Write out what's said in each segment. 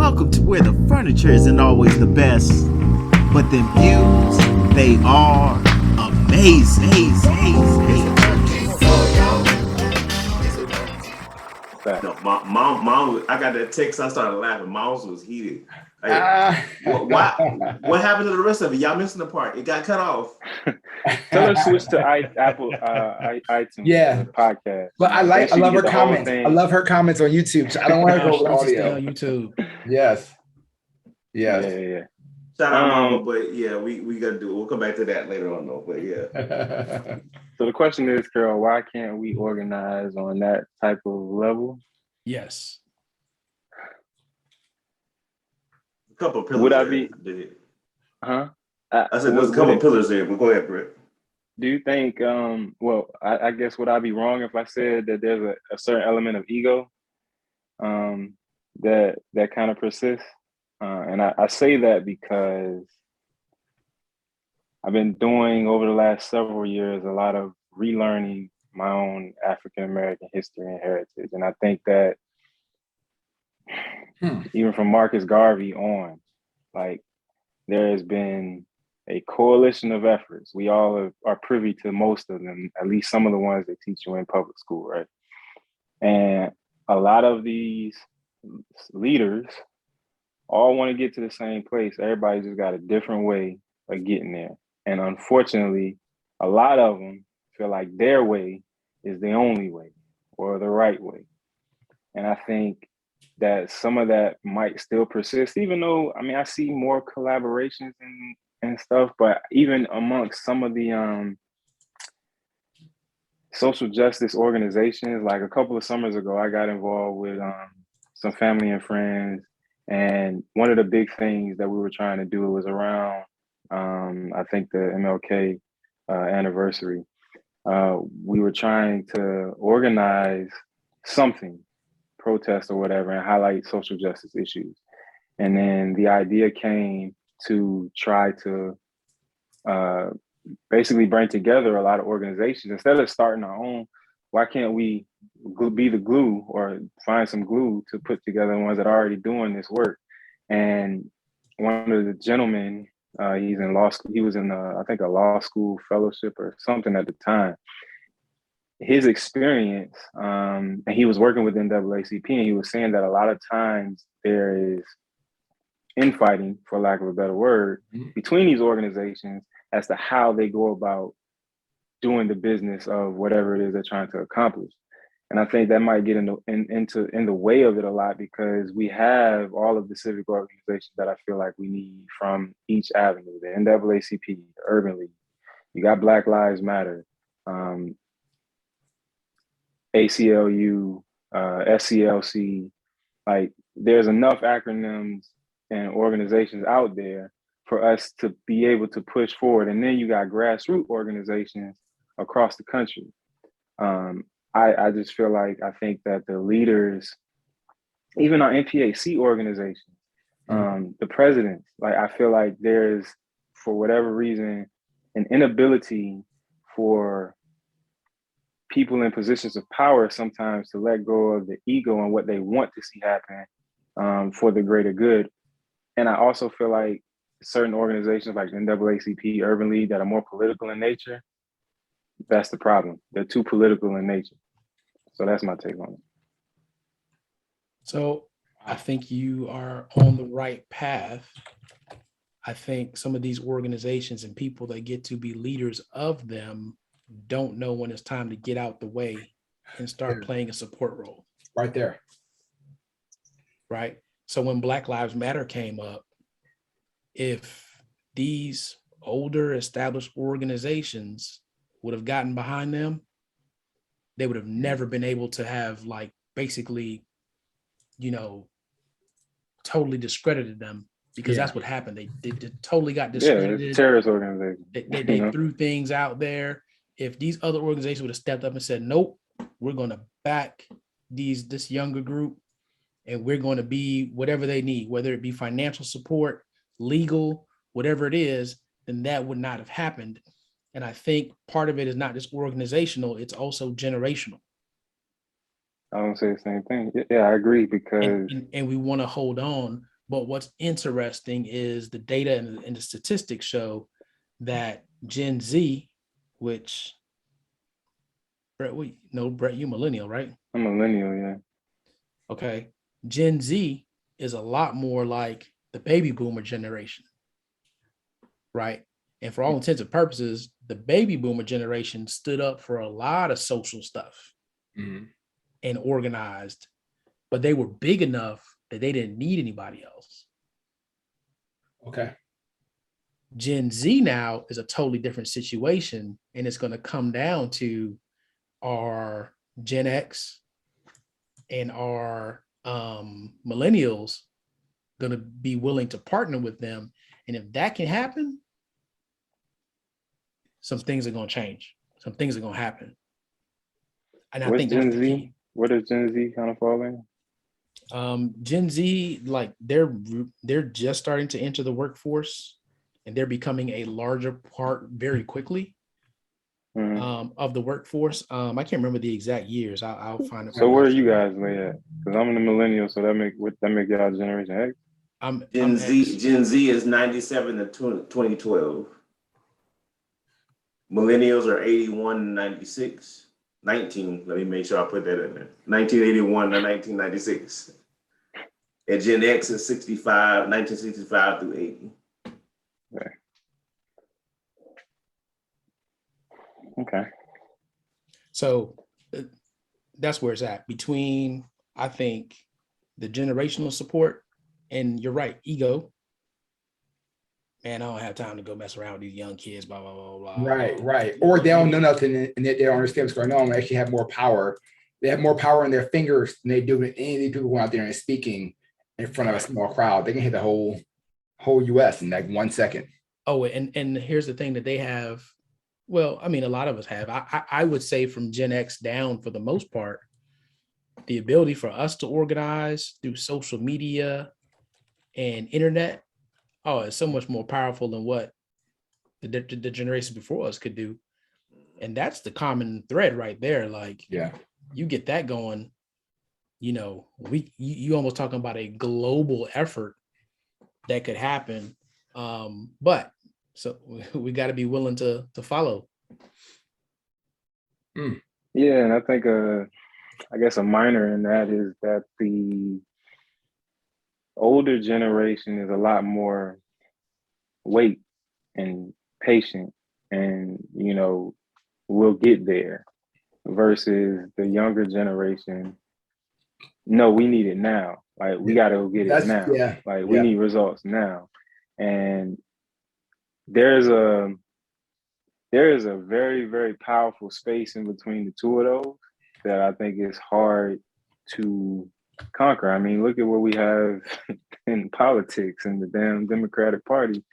welcome to where the furniture isn't always the best, but them views, they are amazing. No, mom, I got that text. I started laughing. Mom's was heated. Hey, what happened to the rest of it? Y'all missing the part. It got cut off. Tell her to switch to Apple iTunes podcast. But I love her comments. I love her comments on YouTube. So I don't want to go with audio. On YouTube. Yes. Yeah. Shout out, Mama. But yeah, we gotta do it. We'll come back to that later on, though. But yeah. So the question is, Carol, why can't we organize on that type of level? Yes. A couple of pillars. Would I said there's a couple of pillars there, but go ahead, Brett. Do you think, I guess would I be wrong if I said that there's a certain element of ego that kind of persists? And I say that because I've been doing over the last several years a lot of relearning my own African-American history and heritage. And I think that even from Marcus Garvey on, like there has been a coalition of efforts. We all are privy to most of them, at least some of the ones they teach you in public school, right? And a lot of these leaders all want to get to the same place. Everybody just got a different way of getting there. And unfortunately, a lot of them feel like their way is the only way or the right way. And I think that some of that might still persist, even though, I mean, I see more collaborations and stuff, but even amongst some of the social justice organizations, like a couple of summers ago, I got involved with some family and friends. And one of the big things that we were trying to do was around, I think the MLK anniversary. We were trying to organize something, protest or whatever, and highlight social justice issues. And then the idea came to try to basically bring together a lot of organizations. Instead of starting our own, why can't we be the glue or find some glue to put together ones that are already doing this work? And one of the gentlemen, he's in law school. He was in, I think, a law school fellowship or something at the time. His experience, and he was working with NAACP, and he was saying that a lot of times there is infighting, for lack of a better word, between these organizations as to how they go about doing the business of whatever it is they're trying to accomplish. And I think that might get in the way of it a lot, because we have all of the civic organizations that I feel like we need from each avenue: the NAACP, the Urban League, you got Black Lives Matter, ACLU, SCLC. Like, there's enough acronyms and organizations out there for us to be able to push forward. And then you got grassroots organizations across the country. I just feel like, I think that the leaders, even our NPAC organization, the presidents, like, I feel like there's, for whatever reason, an inability for people in positions of power sometimes to let go of the ego and what they want to see happen for the greater good. And I also feel like certain organizations like the NAACP, Urban League, that are more political in nature, that's the problem. They're too political in nature. So that's my take on it. So I think you are on the right path. I think some of these organizations and people that get to be leaders of them don't know when it's time to get out the way and start playing a support role. Right there. Right. So when Black Lives Matter came up, if these older established organizations would have gotten behind them, they would have never been able to have, like, basically, totally discredited them, because that's what happened. They totally got discredited. Yeah, it's a terrorist organization. They threw things out there. If these other organizations would have stepped up and said, nope, we're going to back this younger group, and we're going to be whatever they need, whether it be financial support, legal, whatever it is, then that would not have happened. And I think part of it is not just organizational, it's also generational. I don't say the same thing. Yeah, I agree, because and we want to hold on But what's interesting is the data and the statistics show that Gen Z, which Brett, Brett, you millennial, right? I'm a millennial, yeah. Okay. Gen Z is a lot more like the baby boomer generation, right? And for all intents and purposes, the baby boomer generation stood up for a lot of social stuff and organized, but they were big enough that they didn't need anybody else. Okay. Gen Z now is a totally different situation, and it's going to come down to our Gen X and our millennials going to be willing to partner with them. And if that can happen, some things are going to change. Some things are going to happen. And I think that's the key. Where does Gen Z kind of fall in? Gen Z, like they're just starting to enter the workforce, and they're becoming a larger part very quickly of the workforce. I can't remember the exact years. I'll find it. So where are you guys lay at? Because I'm in the millennial, so that make y'all Generation X. Gen Z is 97 to 2012. Millennials are 81 to 96. 19, let me make sure I put that in there. 1981 to 1996. And Gen X is 1965 through 80. Okay. So that's where it's at between, I think, the generational support and you're right, ego. Man, I don't have time to go mess around with these young kids, blah, blah, blah, blah. Right. Or they don't know nothing and they don't understand what's going on. They actually have more power. They have more power in their fingers than they do with any of these people going out there and speaking in front of a small crowd. They can hit the whole US in like 1 second. Oh, and here's the thing that they have. Well, I mean, a lot of us have. I would say from Gen X down, for the most part, the ability for us to organize through social media and internet, it's so much more powerful than what the generations before us could do. And that's the common thread right there. Like, yeah, you get that going, you almost talking about a global effort that could happen. But so we got to be willing to follow. Yeah, and I think I guess a minor in that is that the older generation is a lot more wait and patient and we'll get there, versus the younger generation, no, we need it now. Like, we got to go get it now. Yeah. Like, we need results now. And there is a very, very powerful space in between the two of those that I think is hard to conquer. I mean, look at what we have in politics and the damn Democratic Party.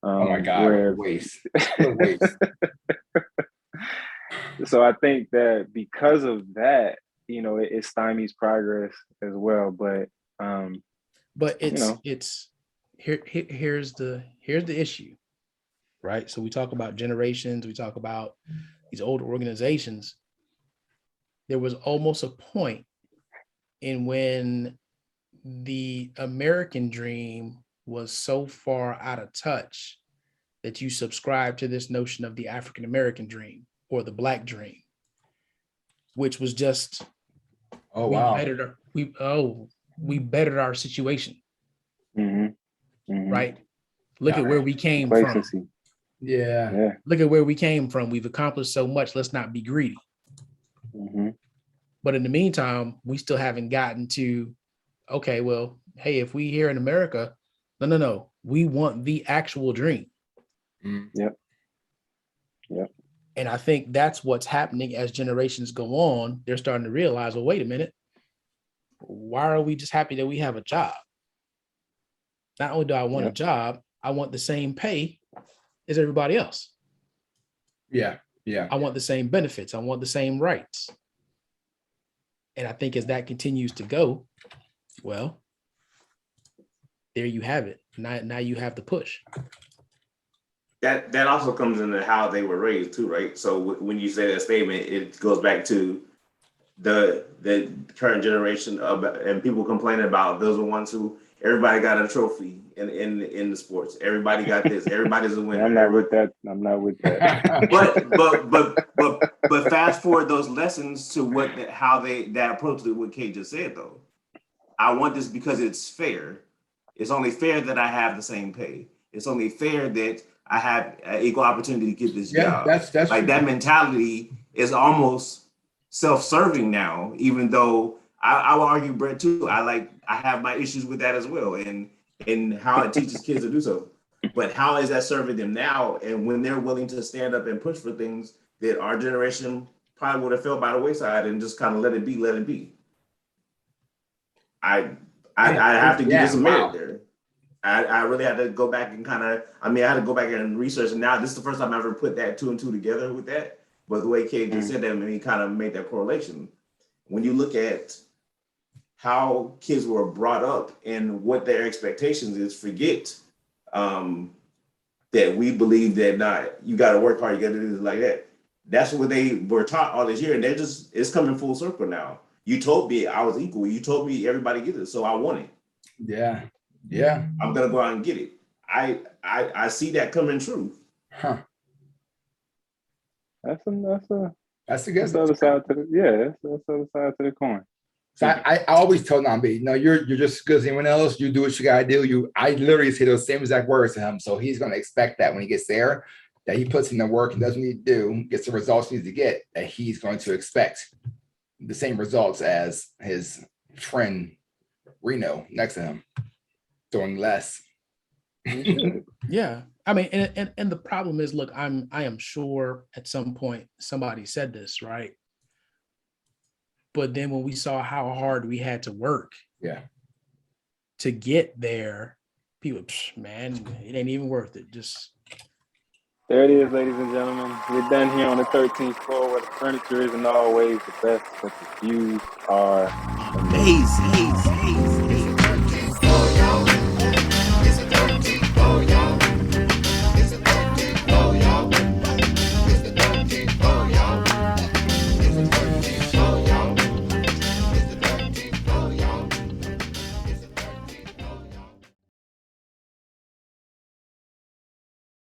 Oh my God, where waste. Waste. So I think that because of that, it stymies progress as well. But it's here's the issue, right? So we talk about generations, we talk about these older organizations. There was almost a point in when the American dream was so far out of touch that you subscribe to this notion of the African American dream or the Black dream, which was just, we bettered our situation. Right? Look at where we came from. Yeah. Look at where we came from. We've accomplished so much. Let's not be greedy. But in the meantime, we still haven't gotten to, okay, well, hey, if we here in America, no, we want the actual dream. Yep. And I think that's what's happening as generations go on. They're starting to realize, well, wait a minute. Why are we just happy that we have a job? Not only do I want a job, I want the same pay as everybody else. Yeah. I want the same benefits. I want the same rights. And I think as that continues to go, well, there you have it. Now you have the push. That also comes into how they were raised too, right? So when you say that statement, it goes back to the current generation and people complaining about those are the ones who Everybody got a trophy in the sports. Everybody got this. Everybody's a winner. I'm not with that. I'm not with that. But fast forward those lessons to how that approach to what Kate just said though. I want this because it's fair. It's only fair that I have the same pay. It's only fair that I have an equal opportunity to get this job. That's like true. That mentality is almost self-serving now, even though I will argue, Brett, too. I have my issues with that as well, and how it teaches kids to do so. But how is that serving them now? And when they're willing to stand up and push for things that our generation probably would have fell by the wayside and just kind of let it be. I have to give this a merit there. I really had to go back and I had to go back and research. And now this is the first time I ever put that 2 and 2 together with that. But the way Kate just said that, made me kind of made that correlation. When you look at how kids were brought up and what their expectations is, forget that we believe that you got to work hard, you got to do this like that. That's what they were taught all this year, and it's coming full circle now. You told me I was equal. You told me everybody gets it, so I want it. Yeah. I'm gonna go out and get it. I see that coming true. Huh. That's a That's a good. that's the other side to the that's the other side to the coin. So I always tell Nambi, no, you're just as good as anyone else. You do what you gotta do. I literally say those same exact words to him. So he's gonna expect that when he gets there, that he puts in the work and does what he needs to do, gets the results he needs to get, that he's going to expect the same results as his friend Reno next to him, doing less. Yeah. I mean, and the problem is, look, I am sure at some point somebody said this, right? But then when we saw how hard we had to work to get there, people, man, it ain't even worth it. Just there it is, ladies and gentlemen. We're done here on the 13th floor where the furniture isn't always the best, but the views are amazing.